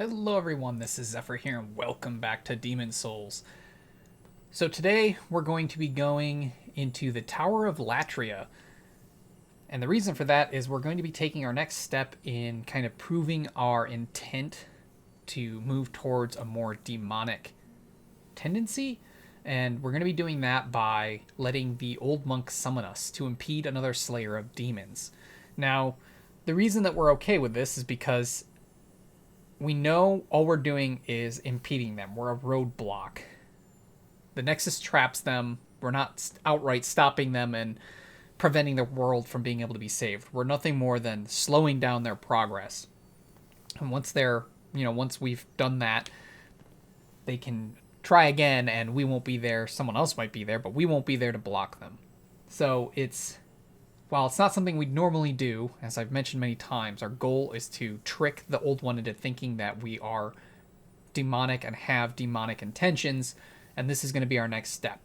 Hello everyone, this is Zephyr here and welcome back to Demon Souls. So today we're going to be going into the Tower of Latria. And the reason for that is we're going to be taking our next step in kind of proving our intent to move towards a more demonic tendency. And we're going to be doing that by letting the old monk summon us to impede another slayer of demons. Now, the reason that we're okay with this is because we know all we're doing is impeding them. We're a roadblock. The Nexus traps them. We're not outright stopping them and preventing the world from being able to be saved. We're nothing more than slowing down their progress. And once we've done that, they can try again and we won't be there. Someone else might be there, but we won't be there to block them. So while it's not something we'd normally do, as I've mentioned many times, our goal is to trick the old one into thinking that we are demonic and have demonic intentions, and this is going to be our next step.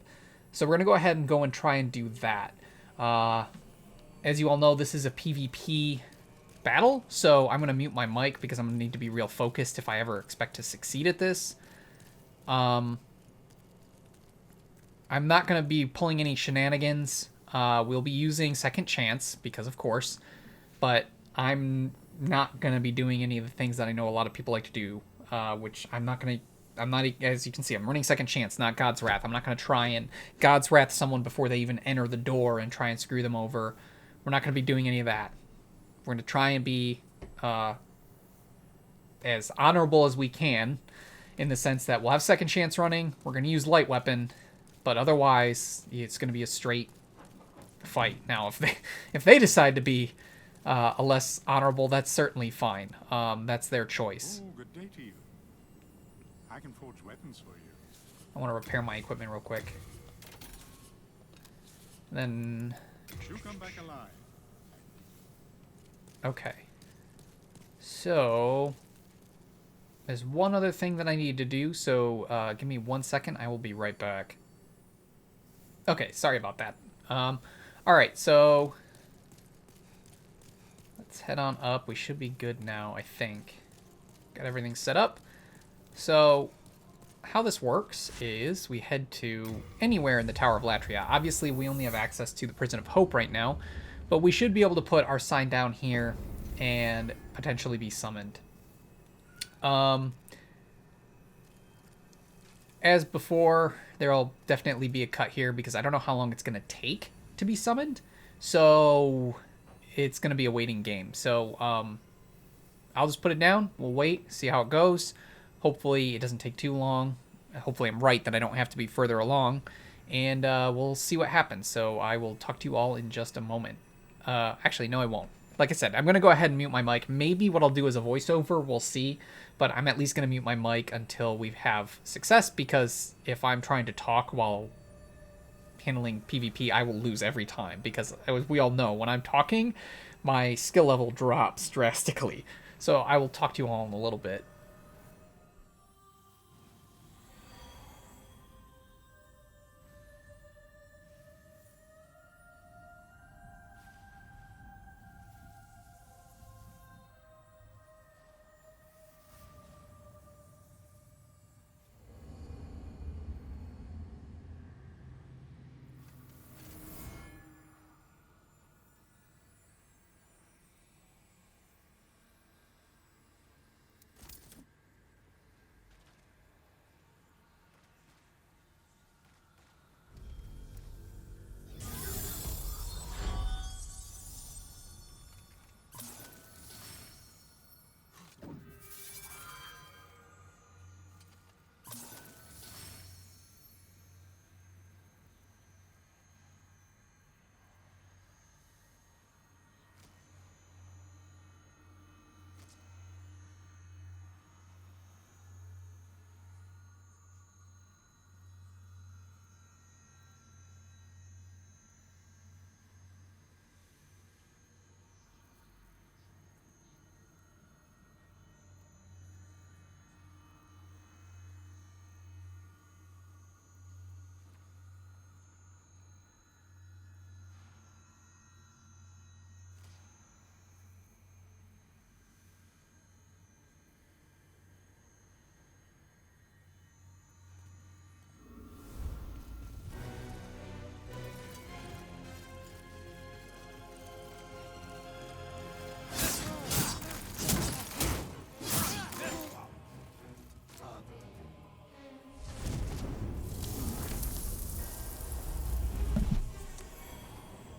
So we're going to go ahead and try and do that. As you all know, this is a PvP battle, so I'm going to mute my mic because I'm going to need to be real focused if I ever expect to succeed at this. I'm not going to be pulling any shenanigans. We'll be using Second Chance, because of course, but I'm not going to be doing any of the things that I know a lot of people like to do, which I'm not, as you can see, I'm running Second Chance, not God's Wrath. I'm not going to try and God's Wrath someone before they even enter the door and try and screw them over. We're not going to be doing any of that. We're going to try and be as honorable as we can, in the sense that we'll have Second Chance running, we're going to use Light Weapon, but otherwise, it's going to be a straight fight. Now, if they decide to be a less honorable, that's certainly fine. That's their choice. Oh, good day to you. I can forge weapons for you. I want to repair my equipment real quick. Then, She'll come back alive. okay. So, there's one other thing that I need to do, so give me 1 second. I will be right back. Okay, sorry about that. Alright, so let's head on up. We should be good now, I think. Got everything set up. So how this works is we head to anywhere in the Tower of Latria. Obviously, we only have access to the Prison of Hope right now, but we should be able to put our sign down here and potentially be summoned. As before, there'll definitely be a cut here because I don't know how long it's going to take to be summoned. So it's going to be a waiting game. So I'll just put it down. We'll wait, see how it goes. Hopefully it doesn't take too long. Hopefully I'm right that I don't have to be further along. And we'll see what happens. So I will talk to you all in just a moment. Actually, no, I won't. Like I said, I'm going to go ahead and mute my mic. Maybe what I'll do is a voiceover. We'll see. But I'm at least going to mute my mic until we have success, because if I'm trying to talk while handling PvP, I will lose every time, because as we all know, when I'm talking, my skill level drops drastically. So I will talk to you all in a little bit.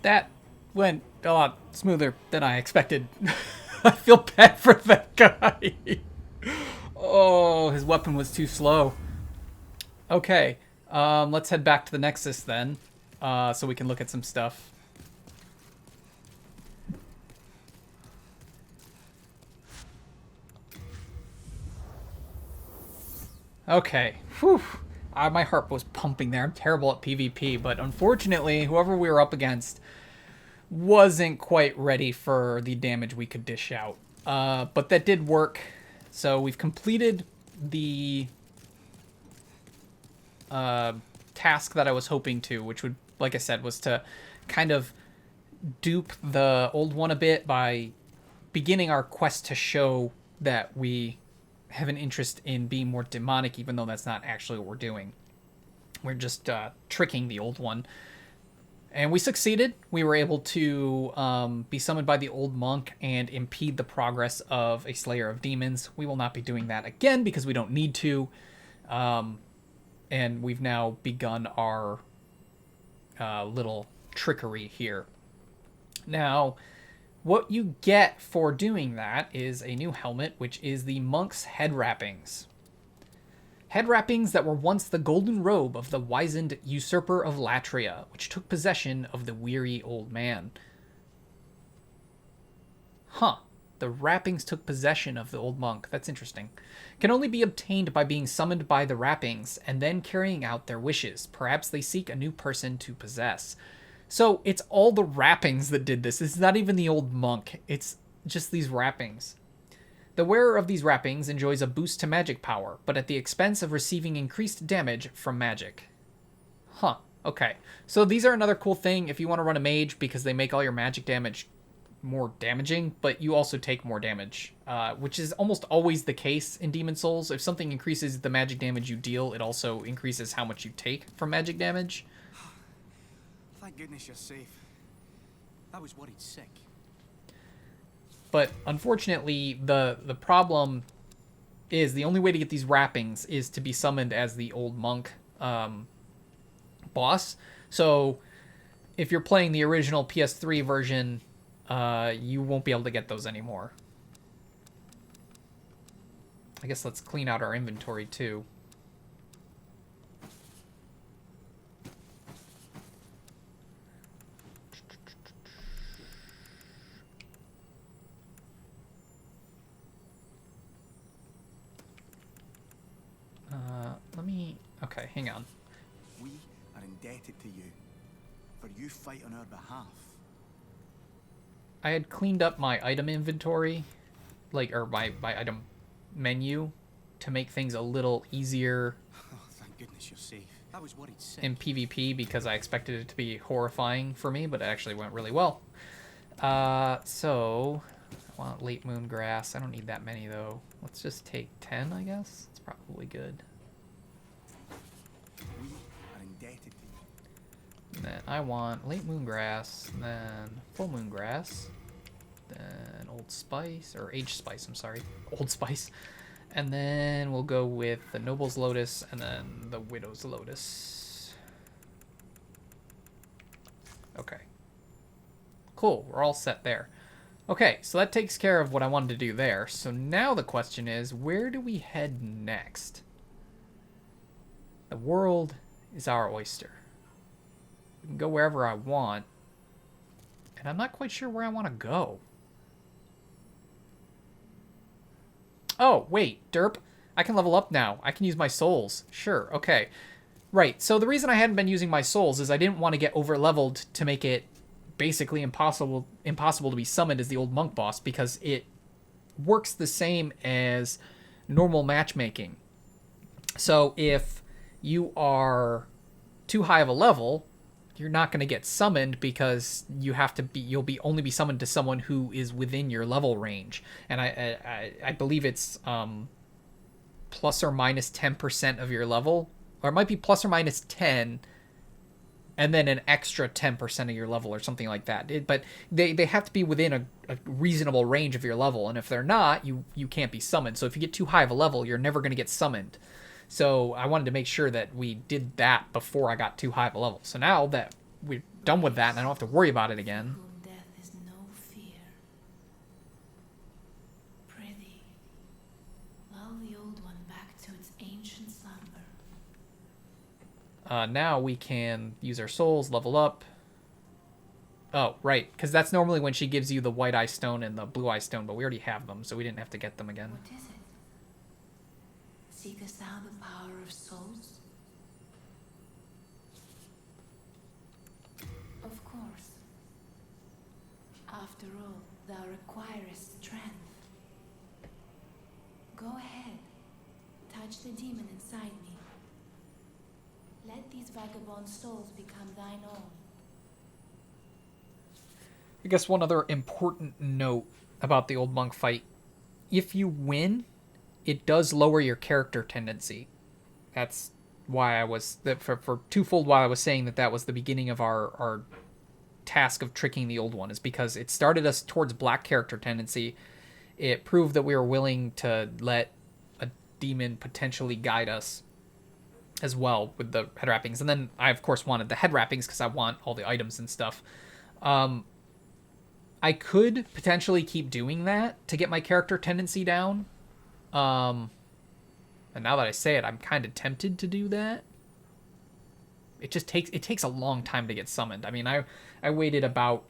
That went a lot smoother than I expected. I feel bad for that guy. Oh, his weapon was too slow. Okay, let's head back to the Nexus then, so we can look at some stuff. Okay, whew. My heart was pumping there. I'm terrible at PvP, but unfortunately, whoever we were up against wasn't quite ready for the damage we could dish out. But that did work. So we've completed the task that I was hoping to, which would, like I said, was to kind of dupe the old one a bit by beginning our quest to show that we have an interest in being more demonic, even though that's not actually what we're doing. We're just tricking the old one. And we succeeded. We were able to be summoned by the old monk and impede the progress of a Slayer of Demons. We will not be doing that again because we don't need to. And we've now begun our little trickery here. Now, what you get for doing that is a new helmet, which is the monk's head wrappings. Head wrappings that were once the golden robe of the wizened usurper of Latria, which took possession of the weary old man. Huh. The wrappings took possession of the old monk. That's interesting. Can only be obtained by being summoned by the wrappings and then carrying out their wishes. Perhaps they seek a new person to possess. So it's all the wrappings that did this. It's not even the old monk. It's just these wrappings. The wearer of these wrappings enjoys a boost to magic power, but at the expense of receiving increased damage from magic. Huh. Okay. So these are another cool thing if you want to run a mage, because they make all your magic damage more damaging, but you also take more damage, which is almost always the case in Demon Souls. If something increases the magic damage you deal, it also increases how much you take from magic damage. Thank goodness you're safe. I was worried sick. But unfortunately, the problem is the only way to get these wrappings is to be summoned as the old monk boss. So if you're playing the original PS3 version, you won't be able to get those anymore. I guess let's clean out our inventory too. Okay, hang on. We are indebted to you, for you fight on our behalf. I had cleaned up my item inventory, or my item menu, to make things a little easier. Oh, thank goodness you're safe. I was worried sick. In PvP, because I expected it to be horrifying for me, but it actually went really well. So, I want late moon grass. I don't need that many, though. Let's just take 10, I guess. It's probably good. We are indebted to you. And then I want late moon grass, then full moon grass, then old spice, or age spice, I'm sorry, old spice. And then we'll go with the noble's lotus and then the widow's lotus. Okay. Cool, we're all set there. Okay, so that takes care of what I wanted to do there. So now the question is, where do we head next? The world is our oyster. We can go wherever I want. And I'm not quite sure where I want to go. Oh, wait, derp. I can level up now. I can use my souls. Sure, okay. Right, so the reason I hadn't been using my souls is I didn't want to get over-leveled to make it basically impossible to be summoned as the old monk boss, because it works the same as normal matchmaking. So if you are too high of a level, you're not going to get summoned, because you'll only be summoned to someone who is within your level range. And I believe it's plus or minus 10% of your level, or it might be plus or minus 10 and then an extra 10% of your level or something like that. But they have to be within a reasonable range of your level, and if they're not, you can't be summoned. So if you get too high of a level, you're never going to get summoned. So I wanted to make sure that we did that before I got too high of a level. So now that we're done with that and I don't have to worry about it again. Whom death is no fear. Prithee, lull the old one back to its ancient slumber. Now we can use our souls, level up. Oh, right, because that's normally when she gives you the white eye stone and the blue eye stone, but we already have them, so we didn't have to get them again. What is it? Seekest thou the power of souls? Of course. After all, thou requirest strength. Go ahead. Touch the demon inside me. Let these vagabond souls become thine own. I guess one other important note about the old monk fight. If you win, it does lower your character tendency. That's why I was... For twofold why I was saying that was the beginning of our task of tricking the old one, is because it started us towards black character tendency. It proved that we were willing to let a demon potentially guide us as well with the head wrappings. And then I, of course, wanted the head wrappings because I want all the items and stuff. I could potentially keep doing that to get my character tendency down. And now that I say it, I'm kind of tempted to do that. It takes a long time to get summoned. I mean, I waited about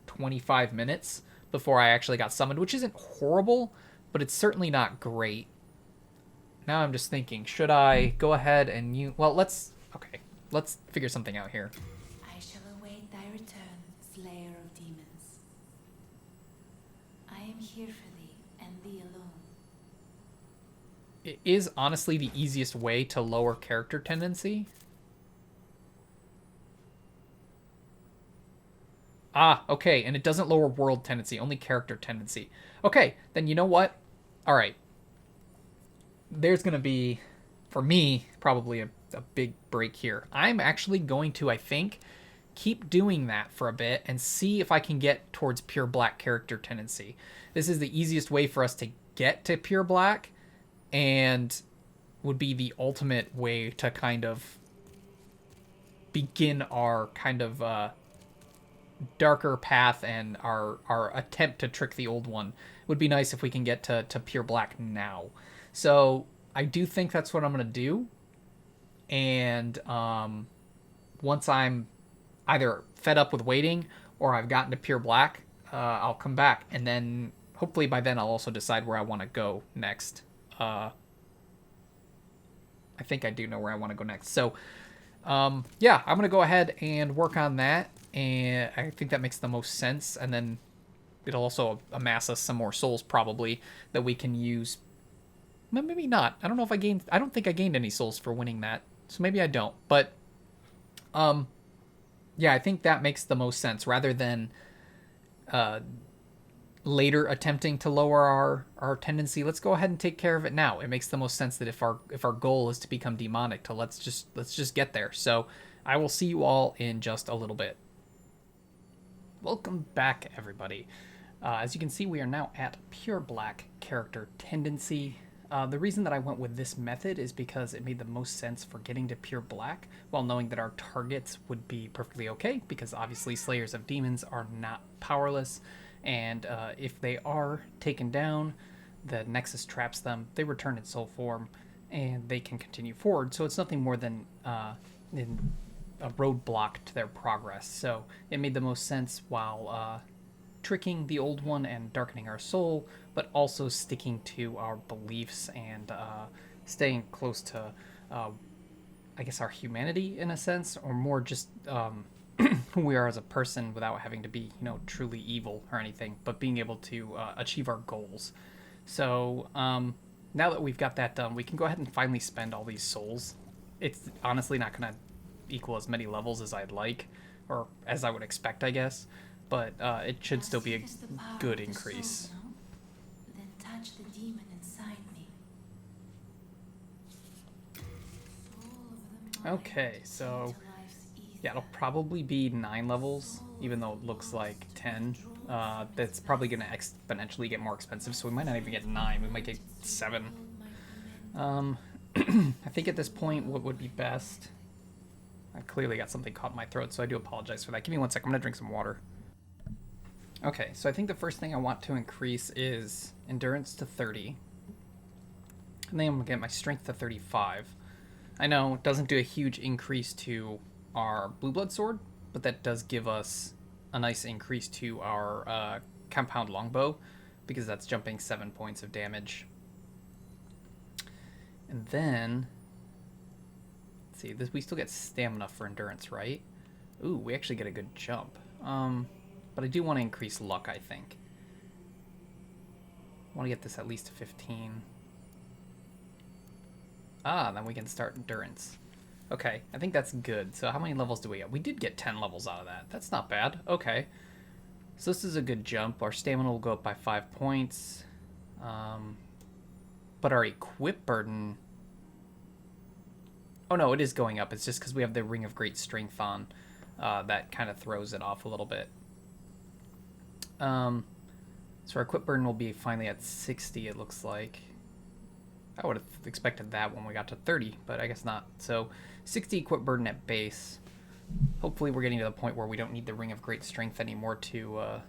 25 minutes before I actually got summoned, which isn't horrible, but it's certainly not great. Now I'm just thinking, should I go ahead and well, let's figure something out here. I shall await thy return, slayer of demons. I am here for thee, and thee alone. It is honestly the easiest way to lower character tendency. Ah, okay, and it doesn't lower world tendency, only character tendency. Okay, then you know what? All right. There's going to be, for me, probably a big break here. I'm actually going to, I think, keep doing that for a bit and see if I can get towards pure black character tendency. This is the easiest way for us to get to pure black and would be the ultimate way to kind of begin our kind of darker path and our attempt to trick the old one. It would be nice if we can get to pure black now. So I do think that's what I'm going to do. And once I'm either fed up with waiting or I've gotten to pure black, I'll come back. And then hopefully by then I'll also decide where I want to go next. I think I do know where I want to go next. So yeah, I'm going to go ahead and work on that. And I think that makes the most sense. And then it'll also amass us some more souls probably that we can use. Maybe not. I don't know if I gained... I don't think I gained any souls for winning that. So maybe I don't. But yeah, I think that makes the most sense. Rather than later attempting to lower our tendency, let's go ahead and take care of it now. It makes the most sense that if our goal is to become demonic, to let's just get there. So I will see you all in just a little bit. Welcome back, everybody. As you can see, we are now at pure black character tendency. The reason that I went with this method is because it made the most sense for getting to pure black, while knowing that our targets would be perfectly okay, because obviously Slayers of Demons are not powerless, and if they are taken down, the Nexus traps them, they return in soul form, and they can continue forward, so it's nothing more than a roadblock to their progress. So it made the most sense while tricking the old one and darkening our soul, but also sticking to our beliefs and staying close to, I guess, our humanity in a sense, or more just who we are as a person without having to be, truly evil or anything, but being able to achieve our goals. So now that we've got that done, we can go ahead and finally spend all these souls. It's honestly not going to equal as many levels as I'd like, or as I would expect, I guess, but it should still be a good increase. Soul, no? Then touch the demon inside me. Okay, so yeah, it'll probably be 9 levels, even though it looks like 10. That's probably going to exponentially get more expensive, so we might not even get 9, we might get 7. I think at this point what would be best I clearly got something caught in my throat, so I do apologize for that. Give me 1 second. I'm going to drink some water. Okay, so I think the first thing I want to increase is endurance to 30. And then I'm going to get my strength to 35. I know it doesn't do a huge increase to our blue blood sword, but that does give us a nice increase to our compound longbow, because that's jumping 7 points of damage. And then, let's see, we still get stamina for endurance, right? Ooh, we actually get a good jump. But I do want to increase luck, I think. I want to get this at least to 15. Then we can start endurance. Okay, I think that's good. So how many levels do we get? We did get 10 levels out of that. That's not bad. Okay. So this is a good jump. Our stamina will go up by 5 points. But our equip burden... Oh no, it is going up. It's just because we have the Ring of Great Strength on. That kind of throws it off a little bit. So our equip burden will be finally at 60, it looks like. I would have expected that when we got to 30, but I guess not. So 60 equip burden at base. Hopefully we're getting to the point where we don't need the Ring of Great Strength anymore to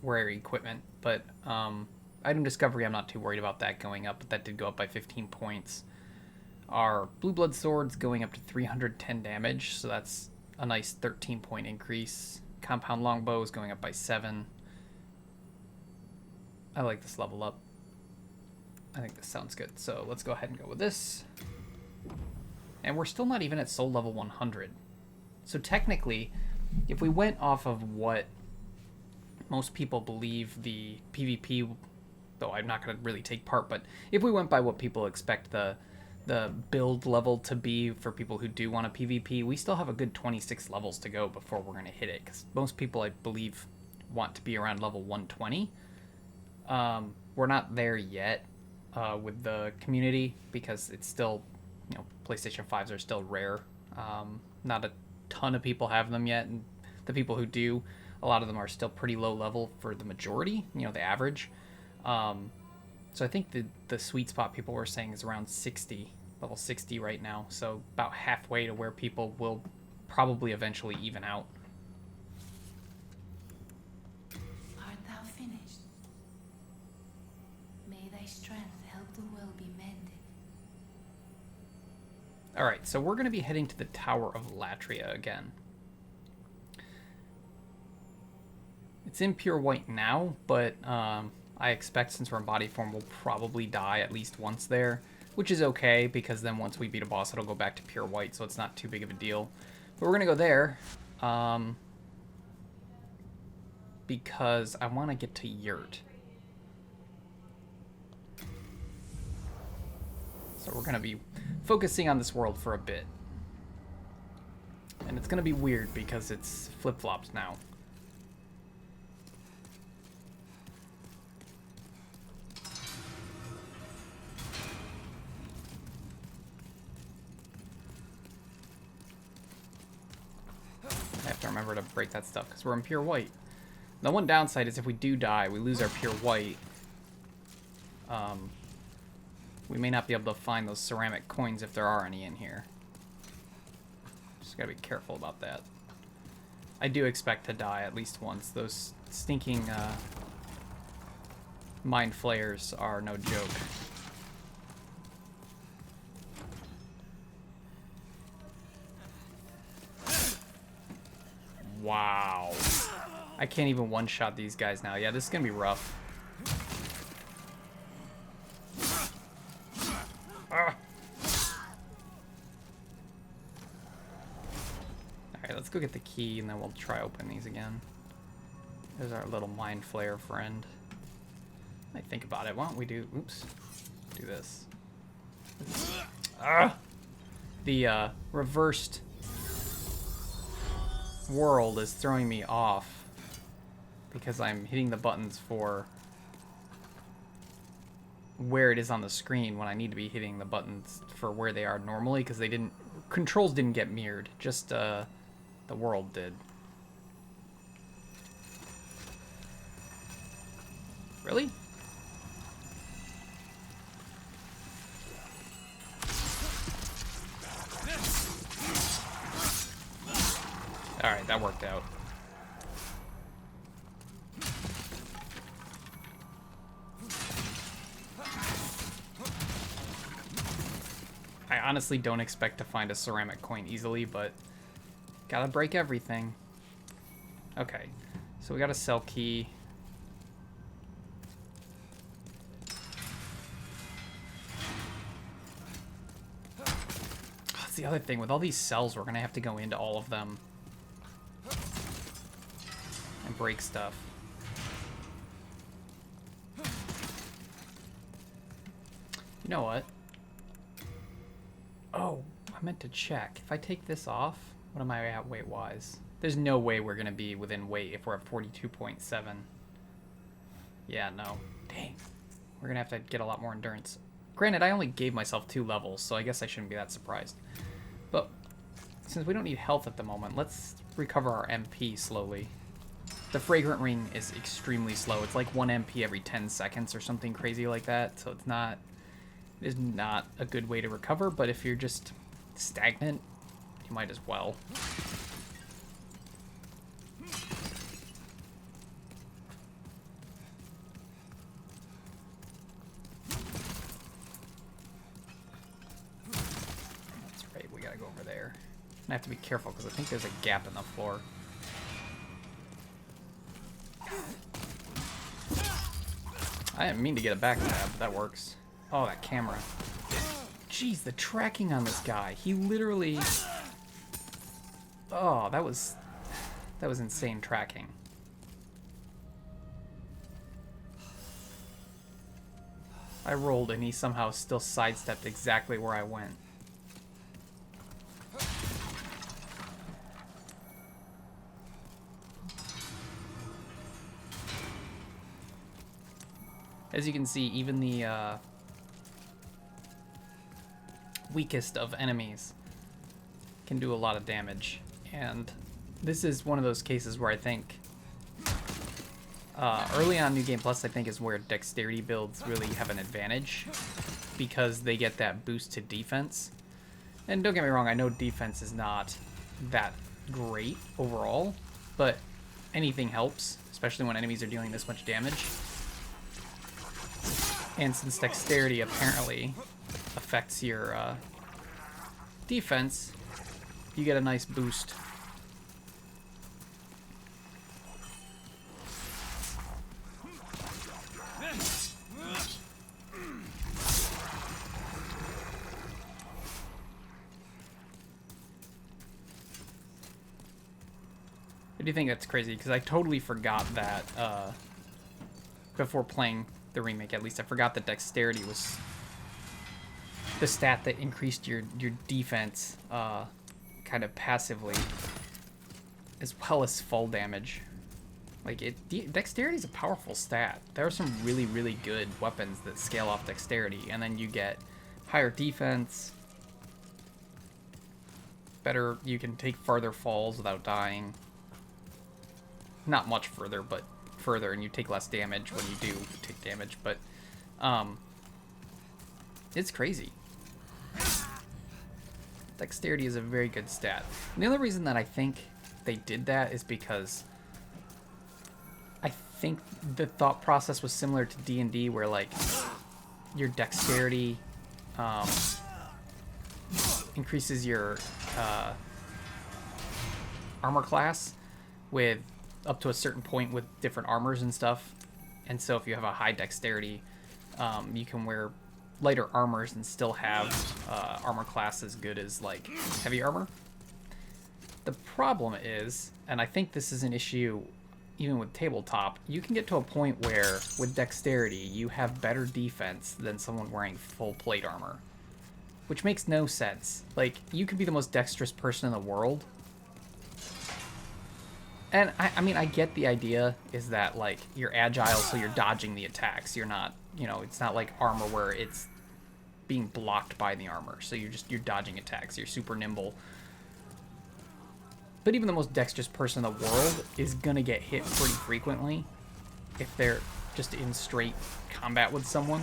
wear equipment. But item discovery, I'm not too worried about that going up, but that did go up by 15 points. Our blue blood sword's going up to 310 damage, so that's a nice 13-point increase. Compound longbow is going up by 7. I like this level up. I think this sounds good. So let's go ahead and go with this. And we're still not even at soul level 100. So technically, if we went off of what most people believe the PvP, though I'm not going to really take part, but if we went by what people expect the build level to be for people who do want a PvP, we still have a good 26 levels to go before we're going to hit it. Because most people, I believe, want to be around level 120. We're not there yet. With the community, because it's still, PlayStation 5s are still rare. Not a ton of people have them yet, and the people who do, a lot of them are still pretty low level for the majority, the average. So I think the sweet spot people were saying is around 60, level 60 right now, so about halfway to where people will probably eventually even out. Art thou finished? May thy strength help the will be mended. Alright, so we're going to be heading to the Tower of Latria again. It's in pure white now, but I expect since we're in body form, we'll probably die at least once there, which is okay, because then once we beat a boss, it'll go back to pure white, so it's not too big of a deal. But we're going to go there, because I want to get to Yurt. So we're going to be focusing on this world for a bit. And it's going to be weird because it's flip-flops now. I have to remember to break that stuff because we're in pure white. The one downside is if we do die, we lose our pure white. We may not be able to find those ceramic coins if there are any in here. Just gotta be careful about that. I do expect to die at least once. Those stinking mind flayers are no joke. Wow. I can't even one-shot these guys now. Yeah, this is gonna be rough. Alright, let's go get the key and then we'll try open these again. There's our little mind flayer friend. I think about it. Why don't we do this. The reversed world is throwing me off because I'm hitting the buttons for where it is on the screen when I need to be hitting the buttons for where they are normally, because controls didn't get mirrored, just the world did. Really? Alright, that worked out. I honestly don't expect to find a ceramic coin easily, but gotta break everything. Okay, so we got a cell key. That's the other thing. With all these cells, we're gonna have to go into all of them and break stuff. You know what? Oh, I meant to check. If I take this off, what am I at weight-wise? There's no way we're going to be within weight if we're at 42.7. Yeah, no. Dang. We're going to have to get a lot more endurance. Granted, I only gave myself 2 levels, so I guess I shouldn't be that surprised. But since we don't need health at the moment, let's recover our MP slowly. The Fragrant Ring is extremely slow. It's like 1 MP every 10 seconds or something crazy like that, so it's not... is not a good way to recover, but if you're just stagnant, you might as well. That's right, we gotta go over there. I have to be careful because I think there's a gap in the floor. I didn't mean to get a backstab, but that works. Oh, that camera. Jeez, the tracking on this guy. He literally... Oh, that was insane tracking. I rolled and he somehow still sidestepped exactly where I went. As you can see, even the weakest of enemies can do a lot of damage. And this is one of those cases where I think early on New Game Plus, I think, is where dexterity builds really have an advantage because they get that boost to defense. And don't get me wrong, I know defense is not that great overall, but anything helps, especially when enemies are dealing this much damage. And since dexterity apparently affects your defense, you get a nice boost. I do think that's crazy because I totally forgot that before playing the remake, at least I forgot that dexterity was the stat that increased your defense kind of passively, as well as fall damage. Like dexterity is a powerful stat. There are some really, really good weapons that scale off dexterity, and then you get higher defense, better, you can take farther falls without dying. Not much further, but further, and you take less damage when you do take damage, but it's crazy. Dexterity is a very good stat. And the other reason that I think they did that is because I think the thought process was similar to D&D, where like your dexterity increases your armor class with up to a certain point with different armors and stuff. And so if you have a high dexterity, you can wear lighter armors and still have armor class as good as like heavy armor. The problem is, and I think this is an issue even with tabletop, you can get to a point where with dexterity you have better defense than someone wearing full plate armor, which makes no sense. Like, you could be the most dexterous person in the world, and I mean, I get the idea is that, like, you're agile, so you're dodging the attacks. You're not, you know, it's not like armor where it's being blocked by the armor. So you're dodging attacks. You're super nimble. But even the most dexterous person in the world is going to get hit pretty frequently if they're just in straight combat with someone.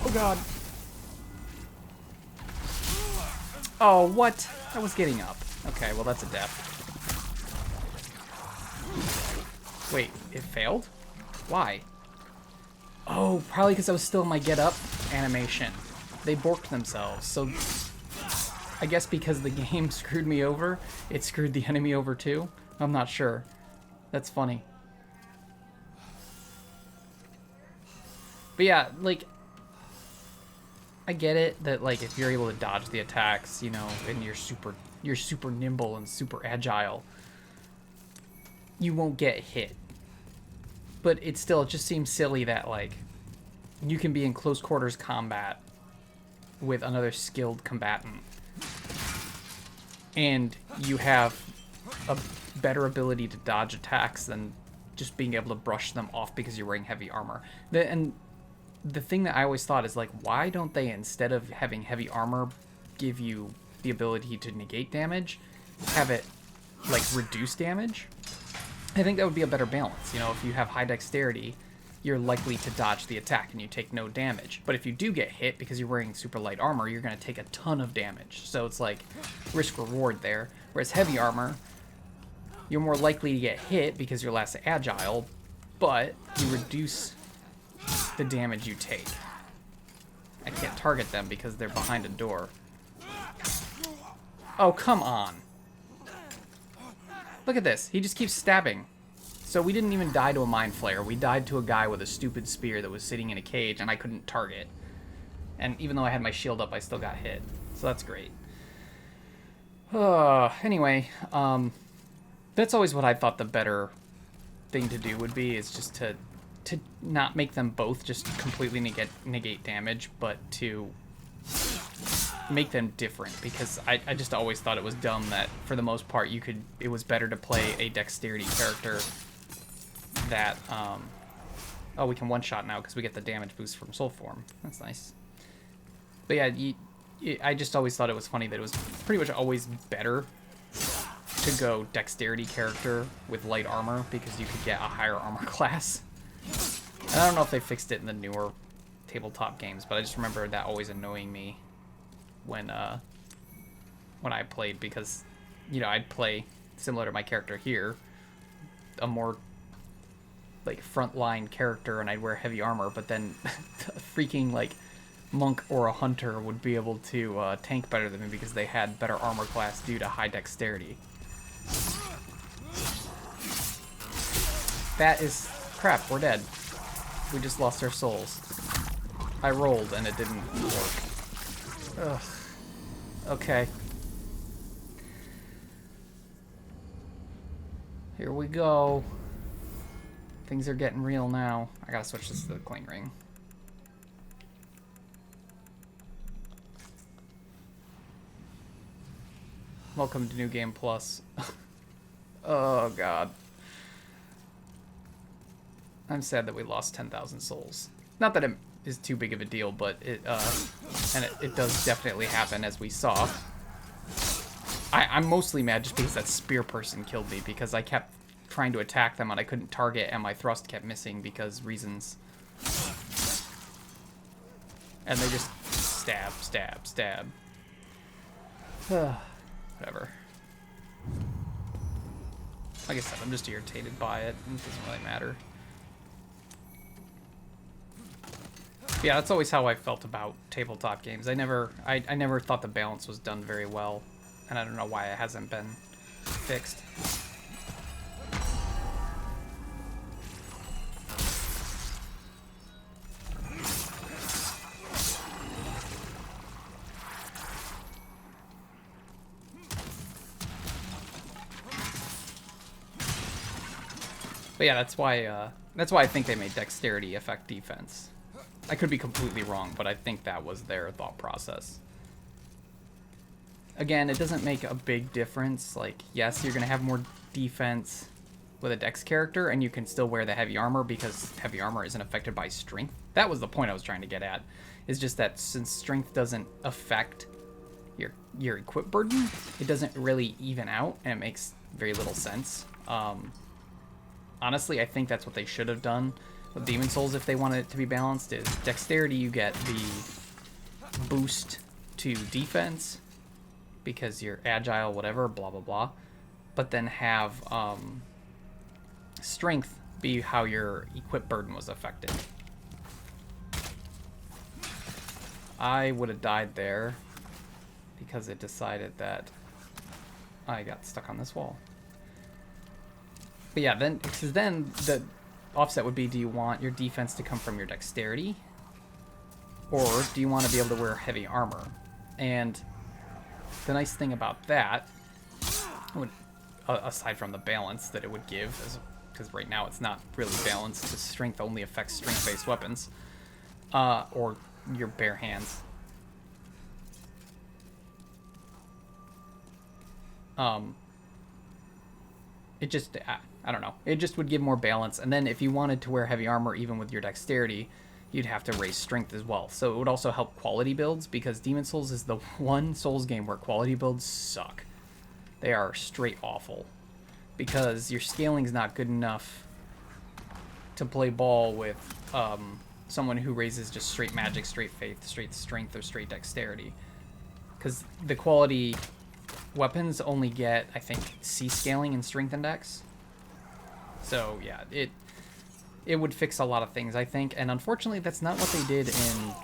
Oh, God. Oh, what? I was getting up. Okay, well, that's a death. Wait, it failed? Why? Oh, probably because I was still in my get up animation. They borked themselves, so I guess because the game screwed me over, it screwed the enemy over too? I'm not sure. That's funny. But yeah, like, I get it that, like, if you're able to dodge the attacks, you know, and you're super nimble and super agile, you won't get hit. But it just seems silly that, like, you can be in close quarters combat with another skilled combatant, and you have a better ability to dodge attacks than just being able to brush them off because you're wearing heavy armor. And the thing that I always thought is, like, why don't they, instead of having heavy armor give you the ability to negate damage, have it, like, reduce damage? I think that would be a better balance. You know, if you have high dexterity, you're likely to dodge the attack and you take no damage. But if you do get hit because you're wearing super light armor, you're going to take a ton of damage. So it's like risk-reward there. Whereas heavy armor, you're more likely to get hit because you're less agile, but you reduce the damage you take. I can't target them because they're behind a door. Oh, come on. Look at this. He just keeps stabbing. So we didn't even die to a mind flayer. We died to a guy with a stupid spear that was sitting in a cage and I couldn't target. And even though I had my shield up, I still got hit. So that's great. Anyway, that's always what I thought the better thing to do would be, is just to not make them both just completely negate damage, but to make them different, because I just always thought it was dumb that for the most part it was better to play a dexterity character that oh, we can one-shot now because we get the damage boost from soul form. That's nice. But yeah, I just always thought it was funny that it was pretty much always better to go dexterity character with light armor because you could get a higher armor class. And I don't know if they fixed it in the newer tabletop games, but I just remember that always annoying me when I played, because, you know, I'd play similar to my character here, a more like frontline character, and I'd wear heavy armor, but then a freaking like monk or a hunter would be able to tank better than me because they had better armor class due to high dexterity. That is crap. We're dead. We just lost our souls. I rolled and it didn't work. Ugh. Okay. Here we go. Things are getting real now. I gotta switch this to the cling ring. Welcome to New Game Plus. Oh god. I'm sad that we lost 10,000 souls. Not that it is too big of a deal, but it does definitely happen, as we saw. I'm mostly mad just because that spear person killed me, because I kept trying to attack them and I couldn't target, and my thrust kept missing because reasons. And they just stab, stab, stab. Whatever. Like I said, I'm just irritated by it. It doesn't really matter. Yeah, that's always how I felt about tabletop games. I never thought the balance was done very well, and I don't know why it hasn't been fixed. But yeah, that's why I think they made dexterity affect defense. I could be completely wrong, but I think that was their thought process. Again, it doesn't make a big difference. Like, yes, you're going to have more defense with a dex character, and you can still wear the heavy armor because heavy armor isn't affected by strength. That was the point I was trying to get at. It's just that since strength doesn't affect your equip burden, it doesn't really even out, and it makes very little sense. Honestly, I think that's what they should have done with Demon Souls if they wanted it to be balanced, is dexterity you get the boost to defense, because you're agile, whatever, blah blah blah. But then have strength be how your equip burden was affected. I would have died there because it decided that I got stuck on this wall. But yeah, then the offset would be, do you want your defense to come from your dexterity? Or do you want to be able to wear heavy armor? And the nice thing about that, aside from the balance that it would give, because right now it's not really balanced, because strength only affects strength-based weapons, or your bare hands. It just, I don't know. It just would give more balance. And then if you wanted to wear heavy armor, even with your dexterity, you'd have to raise strength as well. So it would also help quality builds, because Demon Souls is the one Souls game where quality builds suck. They are straight awful, because your scaling's not good enough to play ball with someone who raises just straight magic, straight faith, straight strength, or straight dexterity. Because the quality weapons only get, I think, C scaling and strength index. So yeah, it would fix a lot of things, I think, and unfortunately that's not what they did in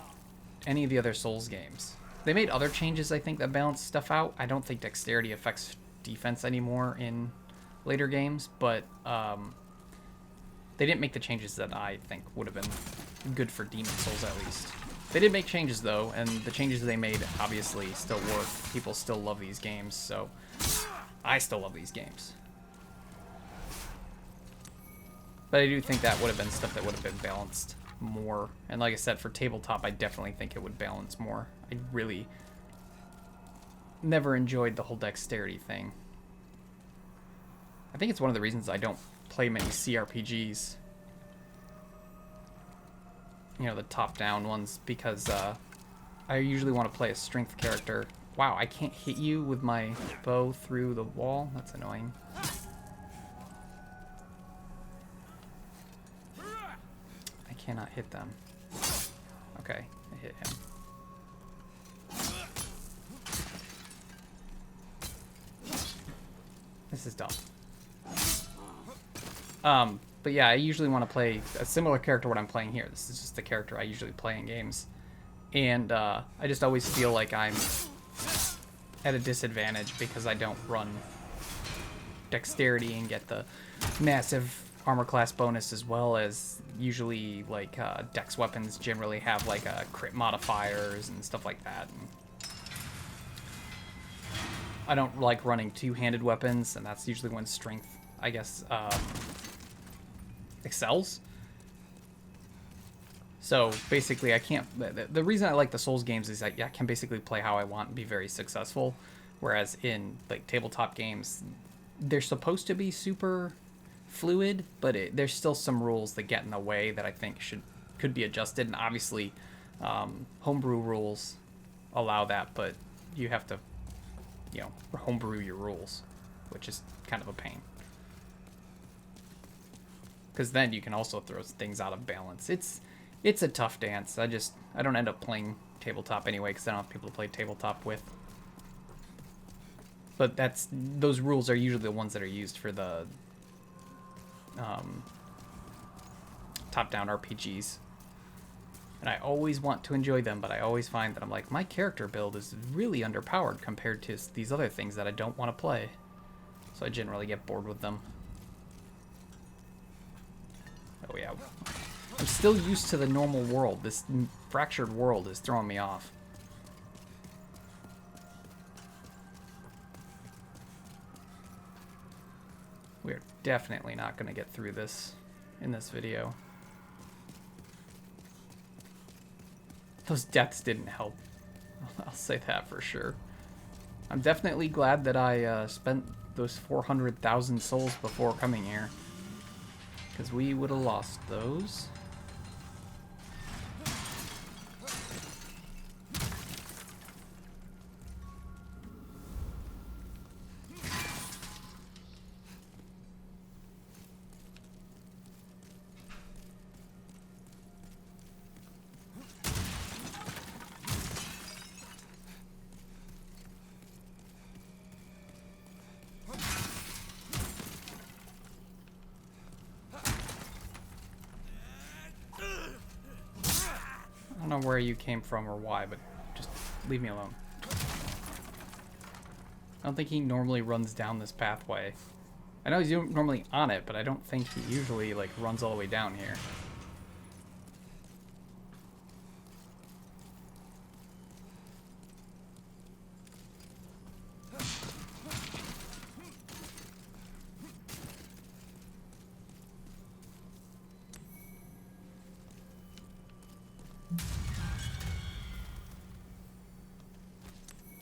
any of the other Souls games. They made other changes, I think, that balance stuff out. I don't think dexterity affects defense anymore in later games, but they didn't make the changes that I think would have been good for Demon Souls, at least. They did make changes, though, and the changes they made obviously still work. People still love these games, so I still love these games. But I do think that would have been stuff that would have been balanced more. And like I said, for tabletop, I definitely think it would balance more. I really never enjoyed the whole dexterity thing. I think it's one of the reasons I don't play many CRPGs. You know, the top-down ones, because I usually want to play a strength character. Wow, I can't hit you with my bow through the wall? That's annoying. I cannot hit them. Okay, I hit him. This is dumb. But yeah, I usually want to play a similar character to what I'm playing here. This is just the character I usually play in games. And I just always feel like I'm at a disadvantage because I don't run dexterity and get the massive armor class bonus, as well as usually like dex weapons generally have like crit modifiers and stuff like that. And I don't like running two-handed weapons, and that's usually when strength, I guess, excels. So basically I can't, the reason I like the Souls games is that I can basically play how I want and be very successful, whereas in like tabletop games they're supposed to be super fluid, but there's still some rules that get in the way that I think could be adjusted. And obviously homebrew rules allow that, but you have to, you know, homebrew your rules, which is kind of a pain. Because then you can also throw things out of balance. It's a tough dance. I don't end up playing tabletop anyway because I don't have people to play tabletop with. But those rules are usually the ones that are used for the top-down RPGs. And I always want to enjoy them, but I always find that I'm like, my character build is really underpowered compared to these other things that I don't want to play. So I generally get bored with them. Oh yeah, I'm still used to the normal world. This fractured world is throwing me off. We're definitely not going to get through this in this video. Those deaths didn't help. I'll say that for sure. I'm definitely glad that I spent those 400,000 souls before coming here, because we would have lost those. know where you came from or why, but just leave me alone. I don't think he normally runs down this pathway. I know he's normally on it, but I don't think he usually, like, runs all the way down here.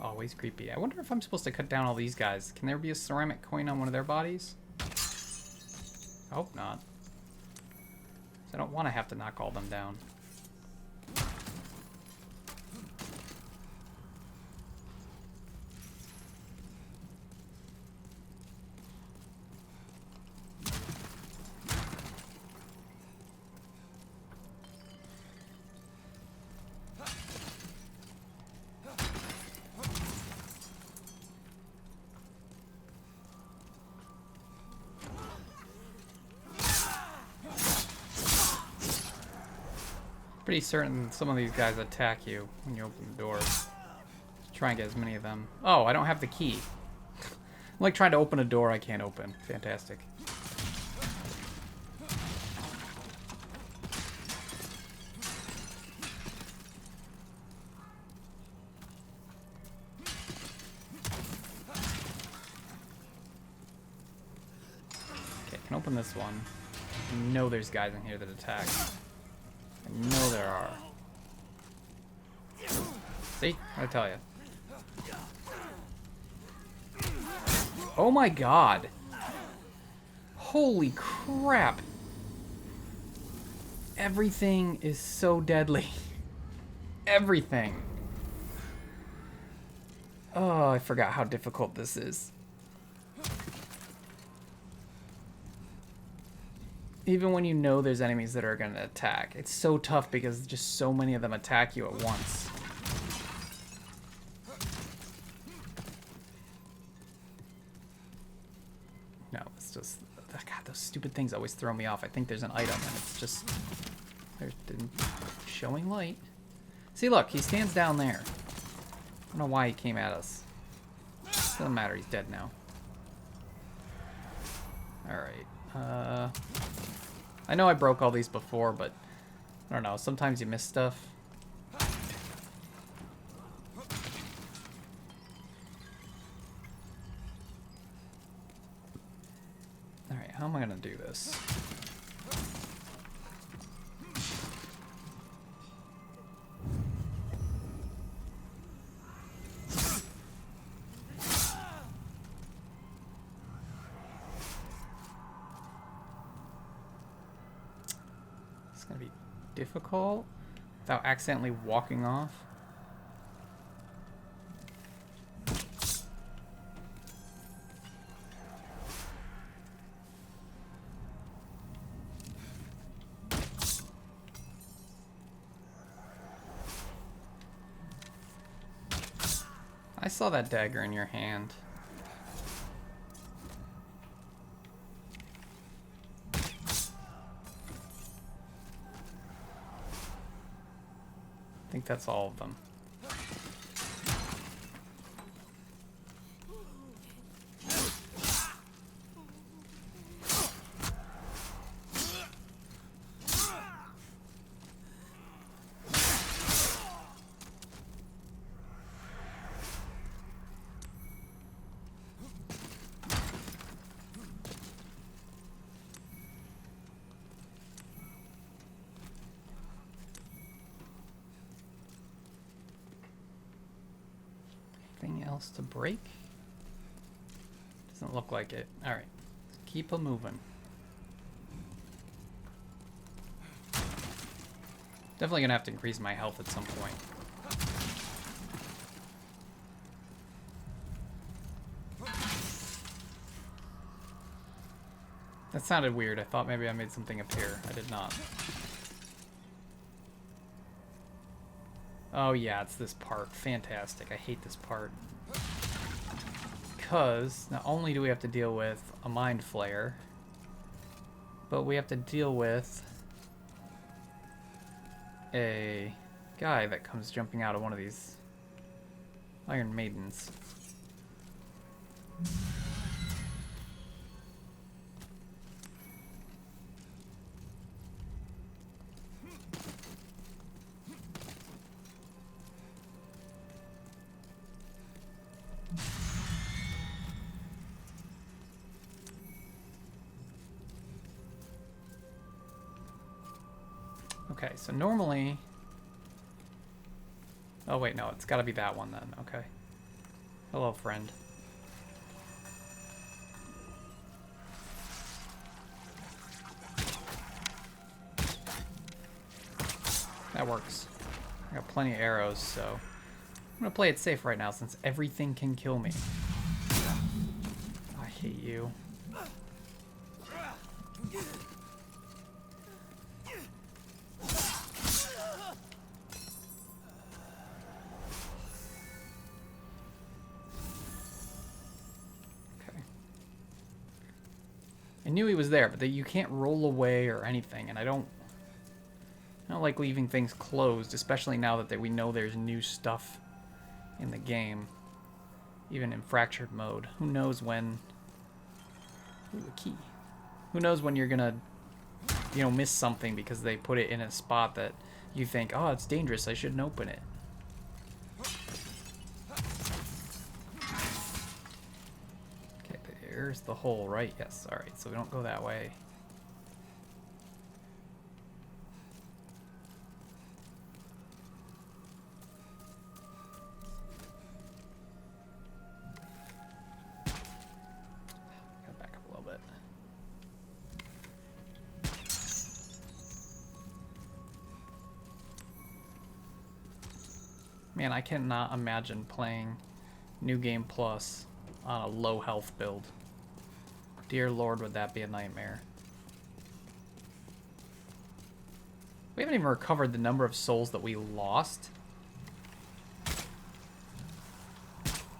Always creepy. I wonder if I'm supposed to cut down all these guys. Can there be a ceramic coin on one of their bodies? I hope not. 'Cause I don't want to have to knock all them down. Pretty certain some of these guys attack you when you open the door. Try and get as many of them. Oh, I don't have the key. I'm like trying to open a door I can't open. Fantastic. Okay, I can open this one. I know there's guys in here that attack. I know there are. See? I tell you. Oh my god. Holy crap. Everything is so deadly. Everything. Oh, I forgot how difficult this is. Even when you know there's enemies that are going to attack, it's so tough because just so many of them attack you at once. No, it's just... God, those stupid things always throw me off. I think there's an item and it's just... There's showing light. See, look, he stands down there. I don't know why he came at us. Doesn't matter, he's dead now. Alright, I know I broke all these before, but I don't know, sometimes you miss stuff. Alright, how am I gonna do this? Difficult without accidentally walking off. I saw that dagger in your hand. I think that's all of them. Anything else to break? Doesn't look like it. Alright. Keep a moving. Definitely gonna have to increase my health at some point. That sounded weird. I thought maybe I made something appear. I did not. Oh yeah, it's this part. Fantastic. I hate this part. Because not only do we have to deal with a mind flayer, but we have to deal with a guy that comes jumping out of one of these Iron Maidens. Okay, so normally... Oh wait, no, it's gotta be that one then, okay. Hello, friend. That works. I got plenty of arrows, so... I'm gonna play it safe right now since everything can kill me. I hate you. I knew he was there, but that you can't roll away or anything, and I don't like leaving things closed, especially now that we know there's new stuff in the game, even in fractured mode. Who knows when? Ooh, a key. Who knows when you're gonna, you know, miss something because they put it in a spot that you think, oh, it's dangerous, I shouldn't open it. There's the hole, right? Yes, alright, so we don't go that way. Gotta back up a little bit. Man, I cannot imagine playing New Game Plus on a low health build. Dear Lord, would that be a nightmare. We haven't even recovered the number of souls that we lost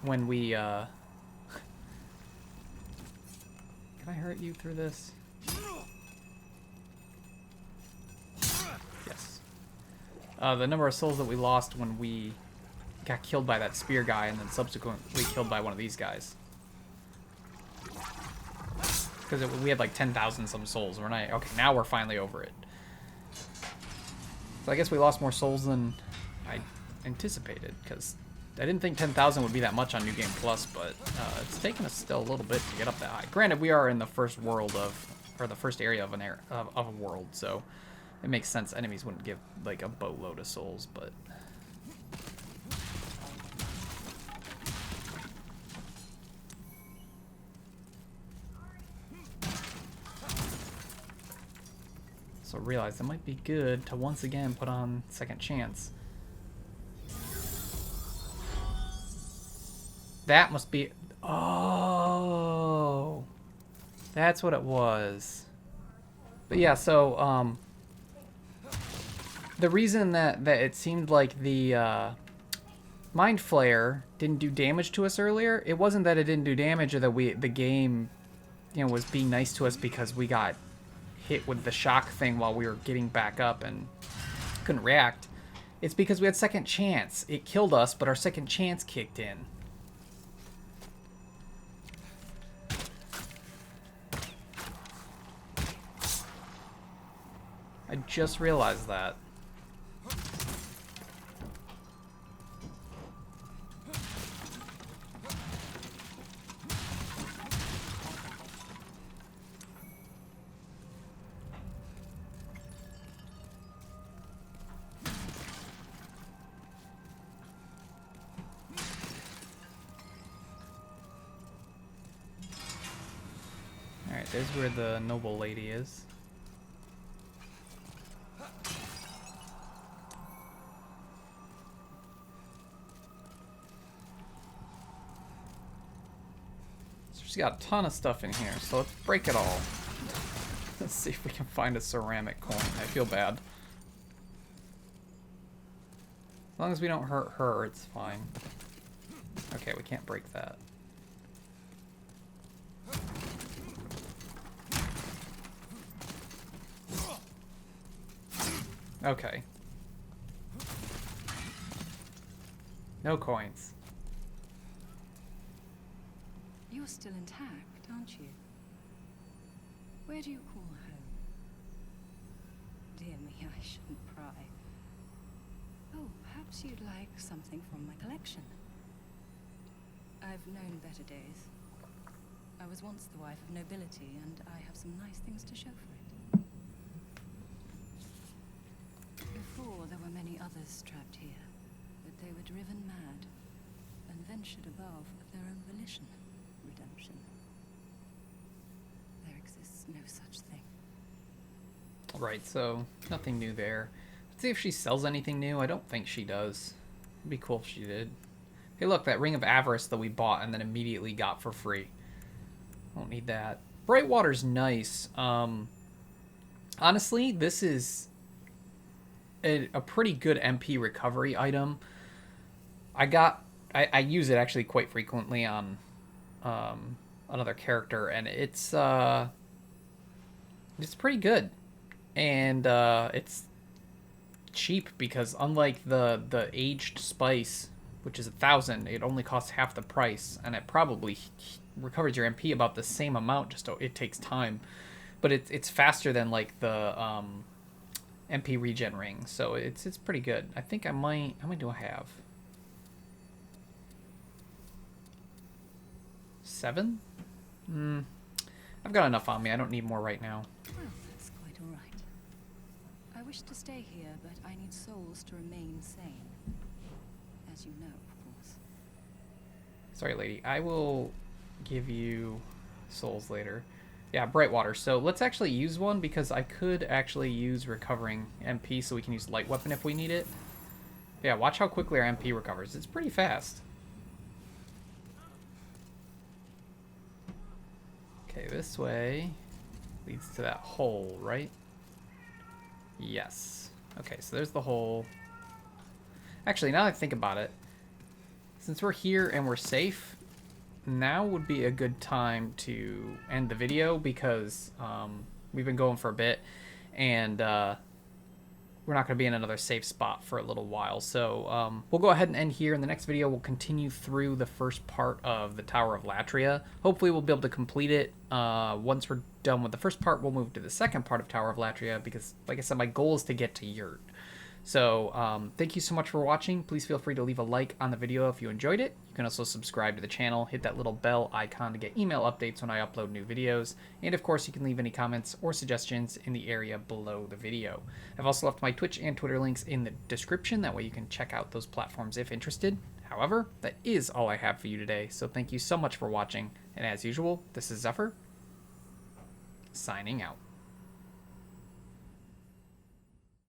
when we, Can I hurt you through this? Yes. The number of souls that we lost when we got killed by that spear guy and then subsequently killed by one of these guys. Because we had like 10,000 some souls. We're not... Okay, now we're finally over it. So I guess we lost more souls than I anticipated, because I didn't think 10,000 would be that much on New Game Plus, but it's taken us still a little bit to get up that high. Granted, we are in the first world of... or the first area of a world, so it makes sense enemies wouldn't give like a boatload of souls, but... So realize it might be good to once again put on second chance. That must be... Oh! That's what it was. But yeah, so, the reason that it seemed like the, Mind Flayer didn't do damage to us earlier, it wasn't that it didn't do damage or that the game, you know, was being nice to us because we got hit with the shock thing while we were getting back up and couldn't react. It's because we had second chance. It killed us, but our second chance kicked in. I just realized that. Alright, there's where the noble lady is. She's got a ton of stuff in here, so let's break it all. Let's see if we can find a ceramic coin. I feel bad. As long as we don't hurt her, it's fine. Okay, we can't break that. Okay. No coins. You're still intact, aren't you? Where do you call home? Dear me, I shouldn't pry. Oh, perhaps you'd like something from my collection. I've known better days. I was once the wife of nobility, and I have some nice things to show for it. Before, there were many others trapped here, but they were driven mad and ventured above of their own volition. Redemption. There exists no such thing. Right, so nothing new there. Let's see if she sells anything new. I don't think she does. It'd be cool if she did. Hey, look, that Ring of Avarice that we bought and then immediately got for free. Won't need that. Brightwater's nice. Honestly, this is a pretty good MP recovery item. I use it actually quite frequently on another character, and it's pretty good. And it's cheap because unlike the aged spice, which is 1,000, it only costs half the price, and it probably recovers your MP about the same amount. Just it takes time, but it's faster than like the MP regen ring, so it's pretty good. I think I might. How many do I have? 7? I've got enough on me. I don't need more right now. Well, that's quite all right. I wish to stay here, but I need souls to remain sane. As you know, of course. Sorry, lady. I will give you souls later. Yeah, Brightwater. So let's actually use one because I could actually use recovering MP so we can use light weapon if we need it. Yeah, watch how quickly our MP recovers. It's pretty fast. Okay, this way leads to that hole, right? Yes. Okay, so there's the hole. Actually, now that I think about it, since we're here and we're safe, now would be a good time to end the video because we've been going for a bit, and we're not going to be in another safe spot for a little while. So we'll go ahead and end here. In the next video, we'll continue through the first part of the Tower of Latria. Hopefully, we'll be able to complete it. Once we're done with the first part, we'll move to the second part of Tower of Latria because, like I said, my goal is to get to Yurt. So thank you so much for watching. Please feel free to leave a like on the video if you enjoyed it. You can also subscribe to the channel, hit that little bell icon to get email updates when I upload new videos. And of course, you can leave any comments or suggestions in the area below the video. I've also left my Twitch and Twitter links in the description. That way you can check out those platforms if interested. However, that is all I have for you today. So thank you so much for watching. And as usual, this is Xephyr, signing out.